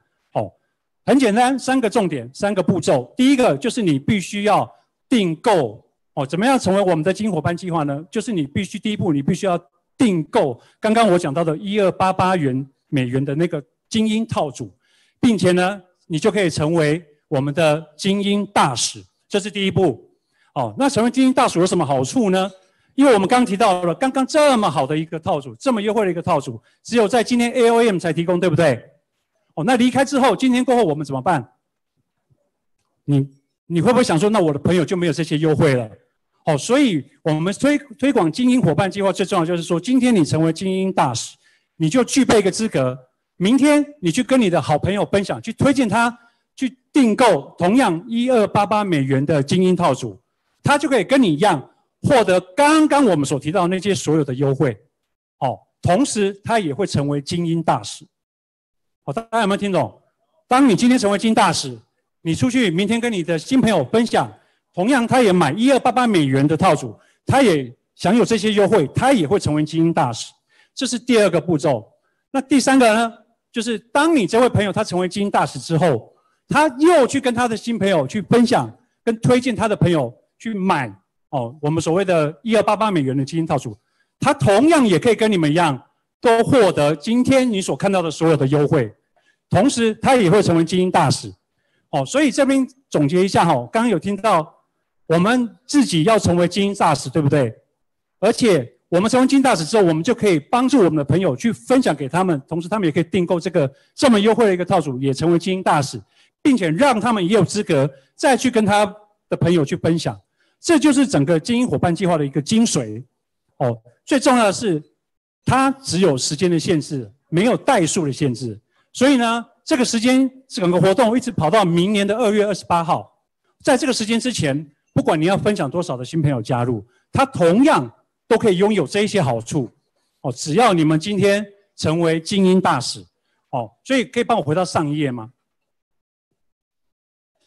很简单，3个重点，3个步骤。第一个就是你必须要订购。怎么样成为我们的精英伙伴计划呢？就是你必须第一步，你必须要订购刚刚我讲到的$1288的那个精英套组，并且呢，你就可以成为我们的精英大使，这是第一步。那成为精英大使有什么好处呢？因为我们刚提到了，刚刚这么好的一个套组，这么优惠的一个套组，只有在今天 AOM 才提供，对不对？那离开之后，今天过后我们怎么办？你会不会想说，那我的朋友就没有这些优惠了？所以我们推广精英伙伴计划最重要就是说，今天你成为精英大使，你就具备一个资格，明天你去跟你的好朋友分享，去推荐他去订购同样$1288的精英套组，他就可以跟你一样获得刚刚我们所提到的那些所有的优惠。同时他也会成为精英大使。大家有没有听懂？当你今天成为精英大使，你出去明天跟你的新朋友分享，同样他也买$1288的套组，他也享有这些优惠，他也会成为精英大使。这是第2个步骤。那第3个呢，就是当你这位朋友他成为精英大使之后，他又去跟他的新朋友去分享，跟推荐他的朋友去买我们所谓的$1288的精英套组，他同样也可以跟你们一样，都获得今天你所看到的所有的优惠，同时他也会成为精英大使。所以这边总结一下刚刚有听到我们自己要成为精英大使，对不对？而且我们成为精英大使之后，我们就可以帮助我们的朋友去分享给他们，同时他们也可以订购这个这么优惠的一个套组，也成为精英大使，并且让他们也有资格再去跟他的朋友去分享。这就是整个精英伙伴计划的一个精髓。最重要的是，它只有时间的限制，没有代数的限制。所以呢，这个时间整个活动一直跑到明年的2月28号。在这个时间之前，不管你要分享多少的新朋友加入，他同样都可以拥有这一些好处。只要你们今天成为精英大使。所以可以帮我回到上一页吗？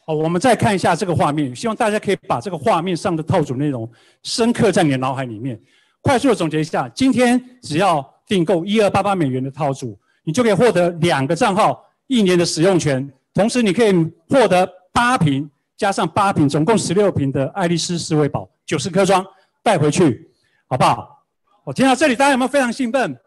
我们再看一下这个画面，希望大家可以把这个画面上的套组内容深刻在你的脑海里面。快速的总结一下，今天只要订购$1288的套组，你就可以获得2个账号1年的使用权，同时你可以获得8瓶加上8瓶，总共16瓶的爱丽丝思维宝90颗装带回去，好不好？我听到这里，大家有没有非常兴奋？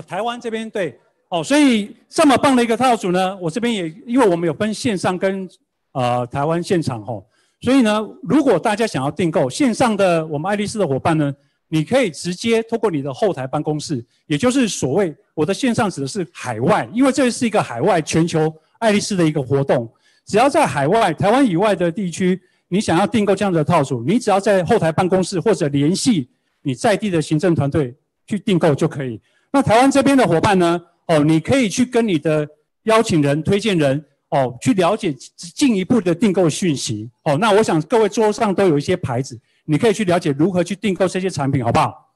台湾这边对，所以这么棒的一个套组呢，我这边也因为我们有分线上跟台湾现场所以呢，如果大家想要订购线上的我们爱丽丝的伙伴呢，你可以直接透过你的后台办公室，也就是所谓我的线上指的是海外，因为这是一个海外全球爱丽丝的一个活动。只要在海外台湾以外的地区，你想要订购这样的套组，你只要在后台办公室或者联系你在地的行政团队去订购就可以。那台湾这边的伙伴呢，你可以去跟你的邀请人、推荐人去了解进一步的订购讯息。那我想各位桌上都有一些牌子，你可以去了解如何去订购这些产品，好不好？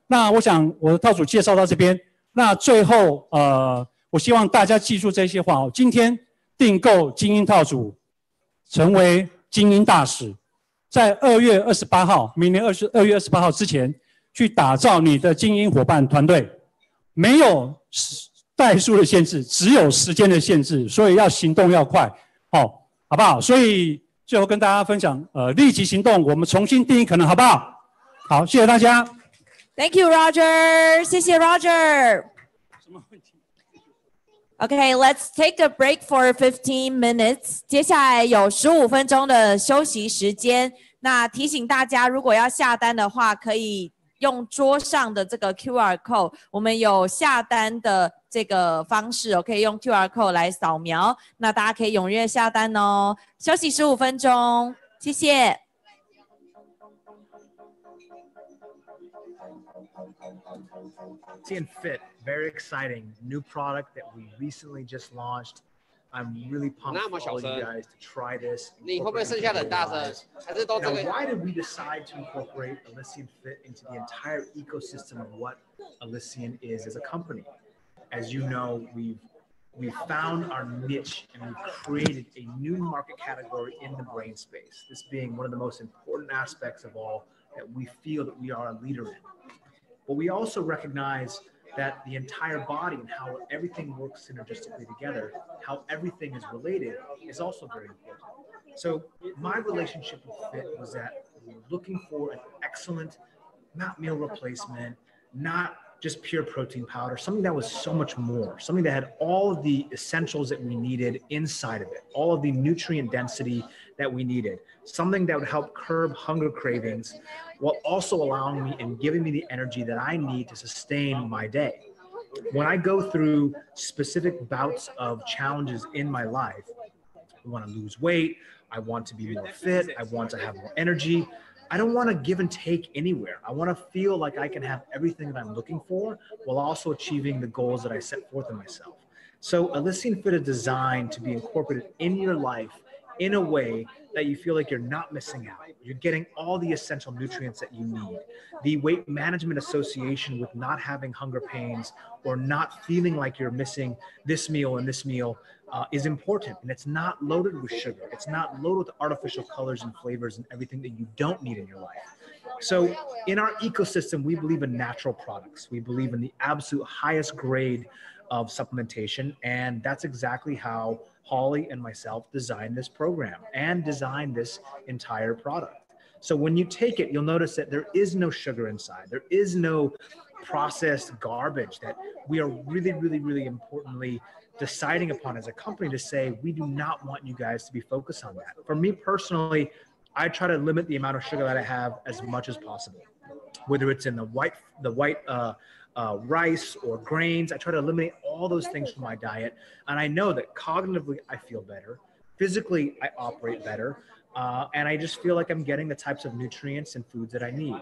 那我想我的套组介绍到这边。那最后我希望大家记住这些话今天订购精英套组，成为精英大使，在2月28号，明年2月28号之前，去打造你的精英伙伴团队，没有代数的限制，只有时间的限制，所以要行动要快，好不好？所以最后跟大家分享，立即行动，我们重新定义可能，好不好？好，谢谢大家。Thank you, Roger. 谢谢 Roger. Okay, let's take a break for 15 minutes. 接下来有15分钟的休息时间。那提醒大家，如果要下单的话，可以用桌上的这个 QR code， 我们有下单的这个方式可以用 QR code 来扫描。那大家可以踊跃下单哦。休息15分钟，谢谢。Fit, very exciting new product that we recently just launched. I'm really pumped for all you guys to try this. Now, why did we decide to incorporate Elysian Fit into the entire ecosystem of what Elysian is as a company? As you know, we've found our niche and we've created a new market category in the brain space, this being one of the most important aspects of all that we feel that we are a leader in. But we also recognize that the entire body and how everything works synergistically together, how everything is related, is also very important. So my relationship with Fit was that we were looking for an excellent, not meal replacement, not just pure protein powder, something that was so much more, something that had all of the essentials that we needed inside of it, all of the nutrient density that we needed, something that would help curb hunger cravings while also allowing me and giving me the energy that I need to sustain my day. When I go through specific bouts of challenges in my life, I want to lose weight, I want to be more fit, I want to have more energy, I don't want to give and take anywhere. I want to feel like I can have everything that I'm looking for while also achieving the goals that I set forth in myself. So Elysian Fit is designed to be incorporated in your life in a way that you feel like you're not missing out. You're getting all the essential nutrients that you need. The weight management association with not having hunger pains or not feeling like you're missing this meal and this meal is important. And it's not loaded with sugar. It's not loaded with artificial colors and flavors and everything that you don't need in your life. So in our ecosystem, we believe in natural products. We believe in the absolute highest grade of supplementation. And that's exactly how Holly and myself designed this program and designed this entire product. So when you take it, you'll notice that there is no sugar inside. There is no processed garbage that we are really, really, really importantly deciding upon as a company to say, we do not want you guys to be focused on that. For me personally, I try to limit the amount of sugar that I have as much as possible, whether it's in the white rice or grains. I try to eliminate all those things from my diet. And I know that cognitively, I feel better. Physically, I operate better. And I just feel like I'm getting the types of nutrients and foods that I need.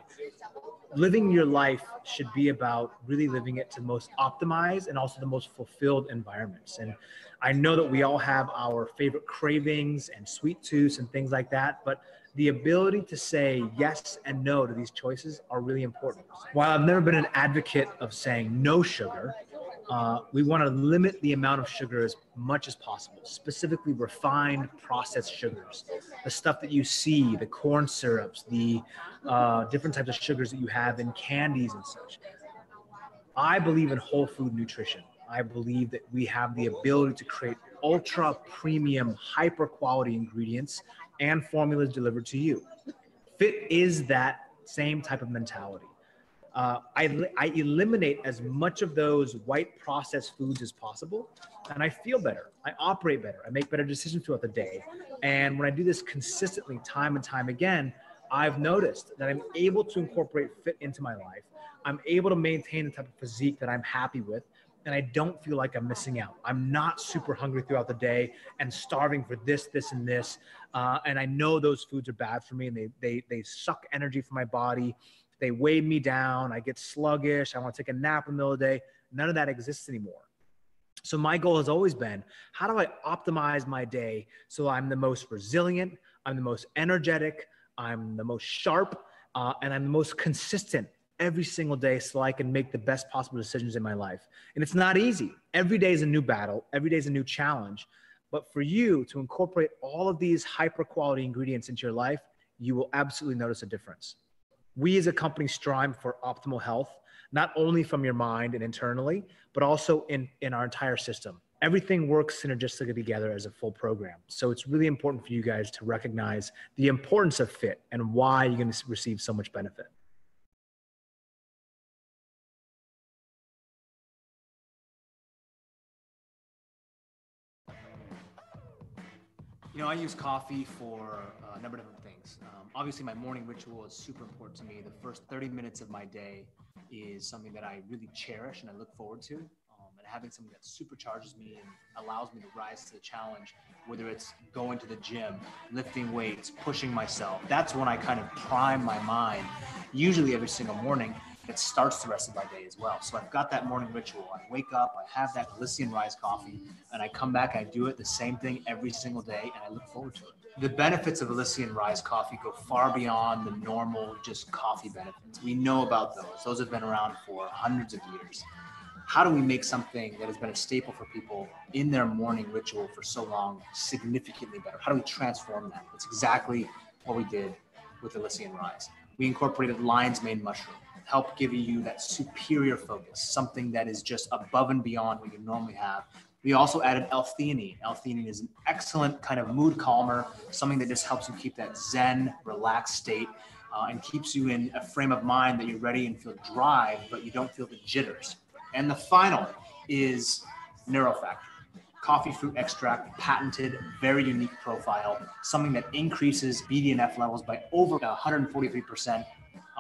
Living your life should be about really living it to the most optimized and also the most fulfilled environments. And I know that we all have our favorite cravings and sweet tooths and things like that, but the ability to say yes and no to these choices are really important. While I've never been an advocate of saying no sugar, we want to limit the amount of sugar as much as possible, specifically refined processed sugars, the stuff that you see, the corn syrups, the different types of sugars that you have in candies and such. I believe in whole food nutrition. I believe that we have the ability to create ultra premium, hyper quality ingredients and formulas delivered to you. Fit is that same type of mentality. I eliminate as much of those white processed foods as possible, and I feel better. I operate better. I make better decisions throughout the day. And when I do this consistently, time and time again, I've noticed that I'm able to incorporate fit into my life. I'm able to maintain the type of physique that I'm happy with, and I don't feel like I'm missing out. I'm not super hungry throughout the day and starving for this, this, and this. And I know those foods are bad for me, and they suck energy from my body. They weigh me down. I get sluggish. I want to take a nap in the middle of the day. None of that exists anymore. So my goal has always been, how do I optimize my day so I'm the most resilient, I'm the most energetic, I'm the most sharp, and I'm the most consistent every single day so I can make the best possible decisions in my life. And it's not easy. Every day is a new battle. Every day is a new challenge. But for you to incorporate all of these hyper quality ingredients into your life, you will absolutely notice a difference. We as a company strive for optimal health, not only from your mind and internally, but also in our entire system. Everything works synergistically together as a full program. So it's really important for you guys to recognize the importance of fit and why you're going to receive so much benefit. You know, I use coffee for a number of different things. Obviously, my morning ritual is super important to me. The first 30 minutes of my day is something that I really cherish and I look forward to. And having something that supercharges me and allows me to rise to the challenge, whether it's going to the gym, lifting weights, pushing myself, that's when I kind of prime my mind, usually every single morning. It starts the rest of my day as well. So I've got that morning ritual. I wake up, I have that Elysian Rise coffee, and I come back, I do it the same thing every single day, and I look forward to it. The benefits of Elysian Rise coffee go far beyond the normal just coffee benefits. We know about those. Those have been around for hundreds of years. How do we make something that has been a staple for people in their morning ritual for so long significantly better? How do we transform that? That's exactly what we did with Elysian Rise. We incorporated lion's mane mushroom, help give you that superior focus, something that is just above and beyond what you normally have. We also added L-theanine. L-theanine is an excellent kind of mood calmer, something that just helps you keep that zen, relaxed state and keeps you in a frame of mind that you're ready and feel drive, but you don't feel the jitters. And the final is Neurofactor. Coffee fruit extract, patented, very unique profile, something that increases BDNF levels by over 143%.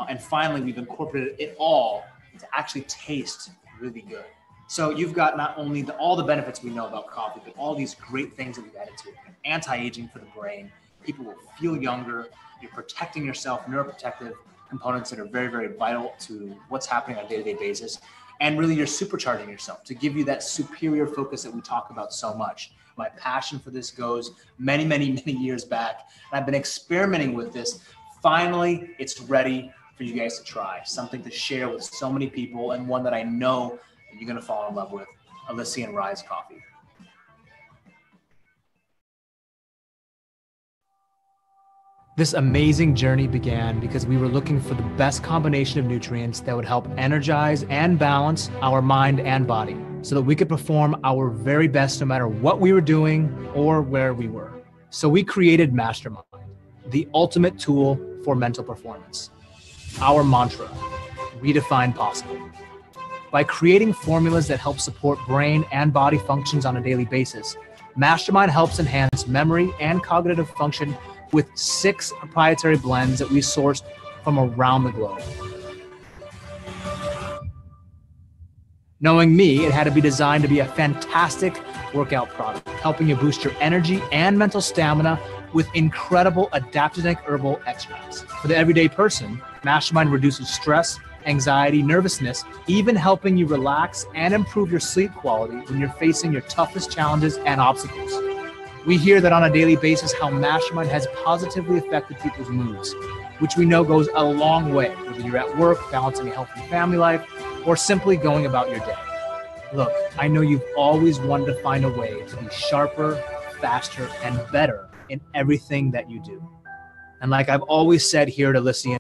And finally, we've incorporated it all to actually taste really good. So you've got not only all the benefits we know about coffee, but all these great things that we've added to it. Anti-aging for the brain, People will feel younger. You're protecting yourself, neuroprotective components that are very, very vital to what's happening on a day-to-day basis. And really you're supercharging yourself to give you that superior focus that we talk about so much. My passion for this goes many, many, many years back. And I've been experimenting with this. Finally, it's ready for you guys to try. Something to share with so many people, and one that I know that you're gonna fall in love with, Elysian Rise Coffee. This amazing journey began because we were looking for the best combination of nutrients that would help energize and balance our mind and body so that we could perform our very best no matter what we were doing or where we were. So we created Mastermind, the ultimate tool for mental performance. Our mantra, redefine possible. By creating formulas that help support brain and body functions on a daily basis, Mastermind helps enhance memory and cognitive function with 6 proprietary blends that we sourced from around the globe. Knowing me, it had to be designed to be a fantastic workout product, helping you boost your energy and mental stamina with incredible adaptogenic herbal extracts. For the everyday person, Mastermind reduces stress, anxiety, nervousness, even helping you relax and improve your sleep quality when you're facing your toughest challenges and obstacles. We hear that on a daily basis how Mastermind has positively affected people's moods, which we know goes a long way, whether you're at work, balancing a healthy family life, or simply going about your day. Look, I know you've always wanted to find a way to be sharper, faster, and better in everything that you do. And like I've always said here at Elysian,